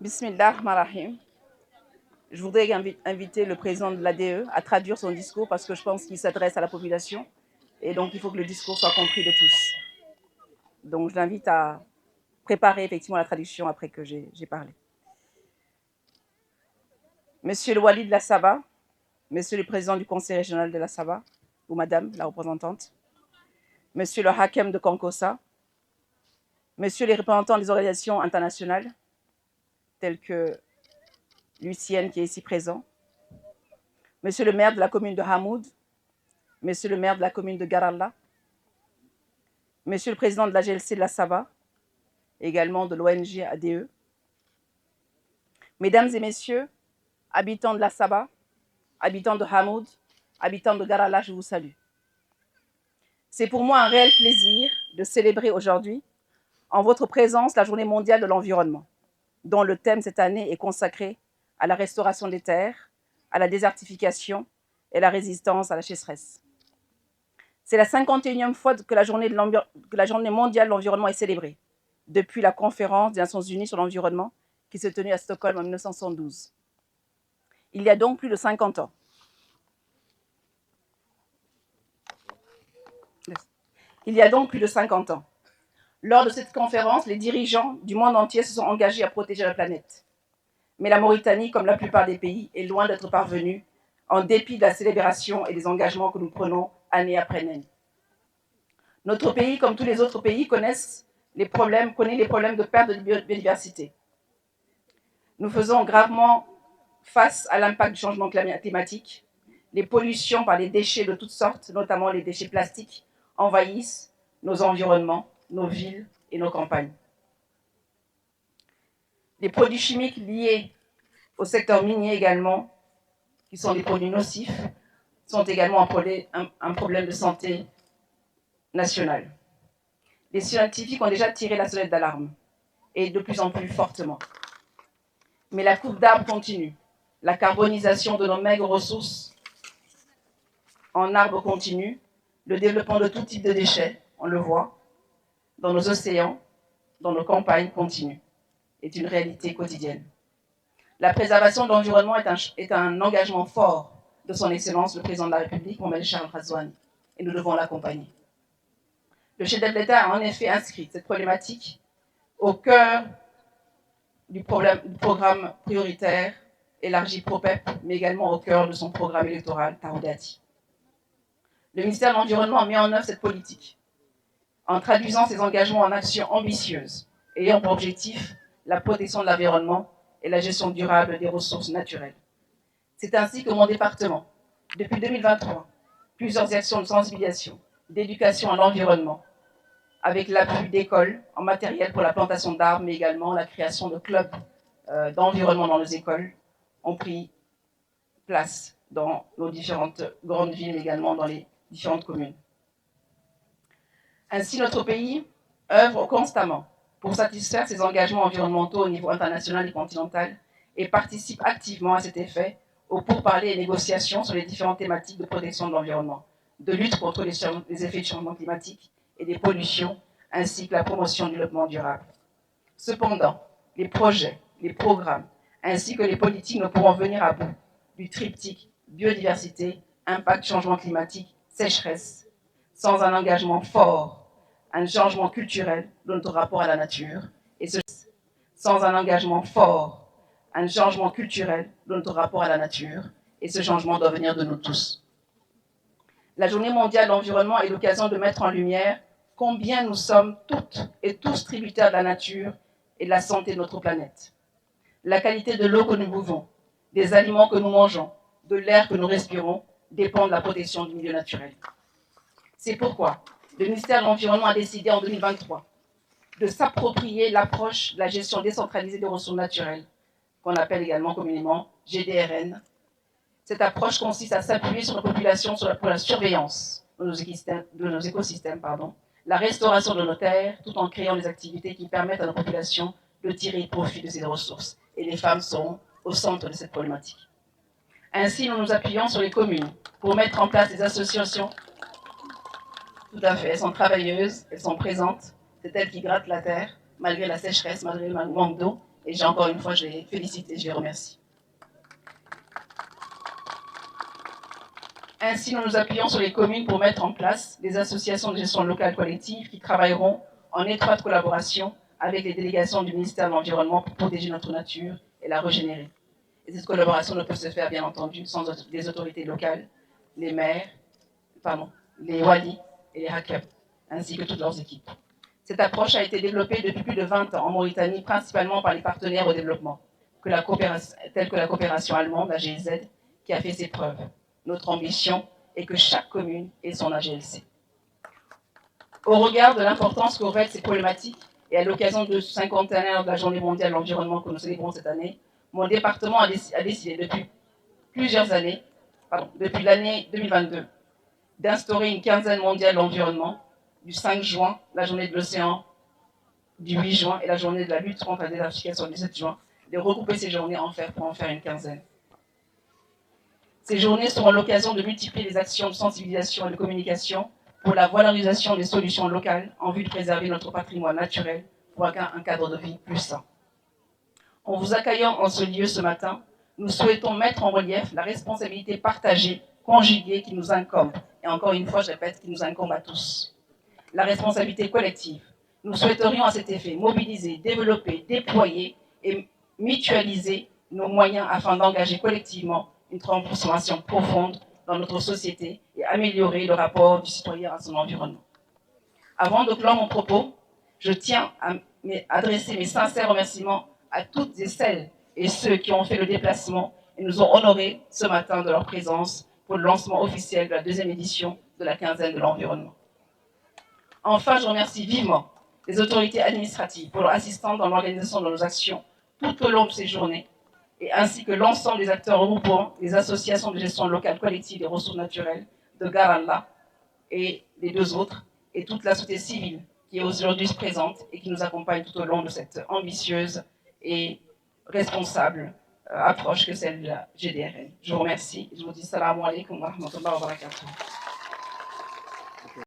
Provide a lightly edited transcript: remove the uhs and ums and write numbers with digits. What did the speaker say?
Bismillah ar-Rahman ar-Rahim. Je voudrais inviter le président de l'ADE à traduire son discours parce que je pense qu'il s'adresse à la population et donc il faut que le discours soit compris de tous. Donc je l'invite à préparer effectivement la traduction après que j'ai parlé. Monsieur le Wali de la Saba, Monsieur le président du conseil régional de la Saba, ou Madame la représentante, Monsieur le Hakem de Konkossa, Monsieur les représentants des organisations internationales, telles que l'UCN qui est ici présent, Monsieur le maire de la commune de Hamoud, Monsieur le maire de la commune de Garalla, Monsieur le président de la GLC de la Saba, également de l'ONG ADE, Mesdames et Messieurs, habitants de la Saba, habitants de Hamoud, habitants de Garalla, je vous salue. C'est pour moi un réel plaisir de célébrer aujourd'hui, en votre présence, la Journée mondiale de l'environnement, dont le thème cette année est consacré à la restauration des terres, à la désertification et la résistance à la sécheresse. C'est la 51e fois que la Journée mondiale de l'environnement est célébrée, depuis la conférence des Nations Unies sur l'environnement qui s'est tenue à Stockholm en 1972. Il y a donc plus de 50 ans. Lors de cette conférence, les dirigeants du monde entier se sont engagés à protéger la planète. Mais la Mauritanie, comme la plupart des pays, est loin d'être parvenue, en dépit de la célébration et des engagements que nous prenons année après année. Notre pays, comme tous les autres pays, connaît les problèmes de perte de biodiversité. Nous faisons gravement face à l'impact du changement climatique. Les pollutions par les déchets de toutes sortes, notamment les déchets plastiques, envahissent nos environnements, nos villes et nos campagnes. Les produits chimiques liés au secteur minier également, qui sont des produits nocifs, sont également un problème de santé nationale. Les scientifiques ont déjà tiré la sonnette d'alarme, et de plus en plus fortement. Mais la coupe d'arbres continue. La carbonisation de nos maigres ressources en arbres continue. Le développement de tout type de déchets, on le voit, dans nos océans, dans nos campagnes continue, est une réalité quotidienne. La préservation de l'environnement est un engagement fort de son Excellence, le Président de la République, Mohamed Charles Ghazouani, et nous devons l'accompagner. Le chef de l'État a en effet inscrit cette problématique au cœur du programme prioritaire élargi PROPEP, mais également au cœur de son programme électoral Taroudati. Le ministère de l'Environnement a mis en œuvre cette politique en traduisant ses engagements en actions ambitieuses, ayant pour objectif la protection de l'environnement et la gestion durable des ressources naturelles. C'est ainsi que mon département, depuis 2023, plusieurs actions de sensibilisation, d'éducation à l'environnement, avec l'appui d'écoles en matériel pour la plantation d'arbres, mais également la création de clubs d'environnement dans nos écoles, ont pris place dans nos différentes grandes villes, mais également dans les différentes communes. Ainsi, notre pays œuvre constamment pour satisfaire ses engagements environnementaux au niveau international et continental et participe activement à cet effet aux pourparlers et négociations sur les différentes thématiques de protection de l'environnement, de lutte contre les effets du changement climatique et des pollutions, ainsi que la promotion du développement durable. Cependant, les projets, les programmes, ainsi que les politiques ne pourront venir à bout du triptyque biodiversité, impact changement climatique, sécheresse, sans un engagement fort, un changement culturel de notre rapport à la nature, et sans un engagement fort, un changement culturel de notre rapport à la nature, et ce changement doit venir de nous tous. La Journée mondiale de l'environnement est l'occasion de mettre en lumière combien nous sommes toutes et tous tributaires de la nature et de la santé de notre planète. La qualité de l'eau que nous buvons, des aliments que nous mangeons, de l'air que nous respirons, dépend de la protection du milieu naturel. C'est pourquoi le ministère de l'Environnement a décidé en 2023 de s'approprier l'approche de la gestion décentralisée des ressources naturelles, qu'on appelle également communément GDRN. Cette approche consiste à s'appuyer sur la population pour la surveillance de nos écosystèmes, la restauration de nos terres, tout en créant des activités qui permettent à nos populations de tirer profit de ces ressources. Et les femmes sont au centre de cette problématique. Ainsi, nous nous appuyons sur les communes pour mettre en place des associations. Tout à fait, elles sont travailleuses, elles sont présentes. C'est elles qui grattent la terre, malgré la sécheresse, malgré le manque d'eau, Et encore une fois, je les félicite et je les remercie. Ainsi, nous nous appuyons sur les communes pour mettre en place des associations de gestion locale collective qui travailleront en étroite collaboration avec les délégations du ministère de l'Environnement pour protéger notre nature et la régénérer. Et cette collaboration ne peut se faire, bien entendu, sans les autorités locales, les maires, les wali et les hakab, ainsi que toutes leurs équipes. Cette approche a été développée depuis plus de 20 ans en Mauritanie, principalement par les partenaires au développement, tels que la coopération allemande, la GIZ, qui a fait ses preuves. Notre ambition est que chaque commune ait son AGLC. Au regard de l'importance que revêtent ces problématiques, et à l'occasion du 51e de la Journée mondiale de l'environnement que nous célébrons cette année, mon département a décidé depuis plusieurs années, depuis l'année 2022, d'instaurer une quinzaine mondiale de l'environnement, du 5 juin, la journée de l'océan, du 8 juin et la journée de la lutte contre la désertification du 7 juin, de regrouper ces journées pour en faire une quinzaine. Ces journées seront l'occasion de multiplier les actions de sensibilisation et de communication pour la valorisation des solutions locales en vue de préserver notre patrimoine naturel pour un cadre de vie plus sain. En vous accueillant en ce lieu ce matin, nous souhaitons mettre en relief la responsabilité partagée, conjuguée qui nous incombe. Et encore une fois, je répète, qui nous incombe à tous. La responsabilité collective. Nous souhaiterions à cet effet mobiliser, développer, déployer et mutualiser nos moyens afin d'engager collectivement une transformation profonde dans notre société et améliorer le rapport du citoyen à son environnement. Avant de clore mon propos, je tiens à adresser mes sincères remerciements à toutes et celles et ceux qui ont fait le déplacement et nous ont honorés ce matin de leur présence pour le lancement officiel de la deuxième édition de la quinzaine de l'environnement. Enfin, je remercie vivement les autorités administratives pour leur assistance dans l'organisation de nos actions tout au long de ces journées, et ainsi que l'ensemble des acteurs regroupant les associations de gestion locale collective des ressources naturelles de Garalla et les deux autres, et toute la société civile qui est aujourd'hui présente et qui nous accompagne tout au long de cette ambitieuse et responsable approche que celle de la GDRN. Je vous remercie. Je vous dis salam alaikum wa rahmatullahi wa barakatuh.